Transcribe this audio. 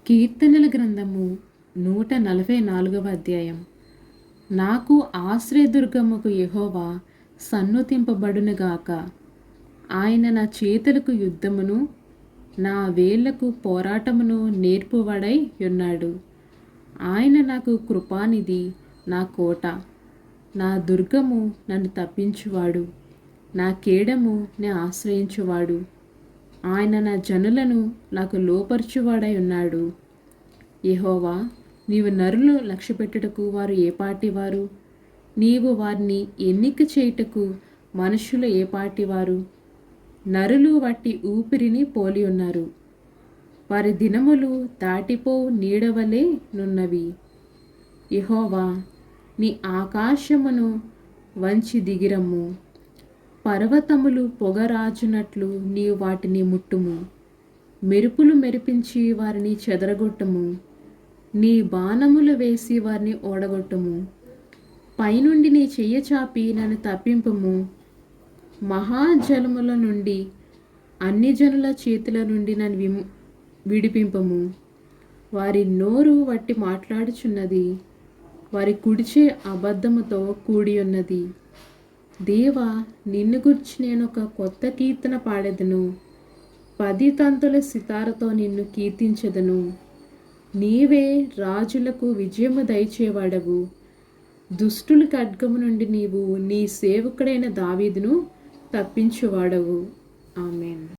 కీర్తనల గ్రంథము 144వ అధ్యాయం. నాకు ఆశ్రయదుర్గముకు యెహోవా సన్నుతింపబడునుగాక. ఆయన నా చేతులకు యుద్ధమును నా వేళ్లకు పోరాటమును నేర్పువాడై ఉన్నాడు. ఆయన నాకు కృపానిధి, నా కోట, నా దుర్గము, నన్ను తప్పించువాడు, నా కేడము, నే ఆశ్రయించువాడు. ఆయన నా జనులను నాకు లోపర్చువాడై ఉన్నాడు. యెహోవా, నీవు నరులు లక్ష్యపెట్టుటకు వారు ఏ పాటివారు? నీవు వారిని ఎన్నిక చేయుటకు మనుషులు ఏ పాటివారు? నరులు వట్టి ఊపిరిని పోలి ఉన్నారు. వారి దినములు దాటిపో నీడవలే నున్నవి. యెహోవా, నీ ఆకాశమును వంచి దిగిరమ్ము. పర్వతములు పొగరాజునట్లు నీవు వాటిని ముట్టుము. మెరుపులు మెరిపించి వారిని చెదరగొట్టుము. నీ బాణములు వేసి వారిని ఓడగొట్టుము. పైనుండి నీ చెయ్యి చాపి నన్ను తప్పింపుము. మహాజలముల నుండి, అన్ని జనుల చేతుల నుండి నన్ను విడిపింపము. వారి నోరు వట్టి మాట్లాడుచున్నది, వారి కుడిచే అబద్ధముతో కూడి ఉన్నది. దేవా, నిన్ను గురించి నేను ఒక కొత్త కీర్తన పాడెదను. 10 తంతుల సితారతో నిన్ను కీర్తించెదను. నీవే రాజులకు విజయము దయచేవాడవు. దుష్టుల ఖడ్గము నుండి నీవు నీ సేవకుడైన దావీదును తప్పించువాడవు. ఆమేన్.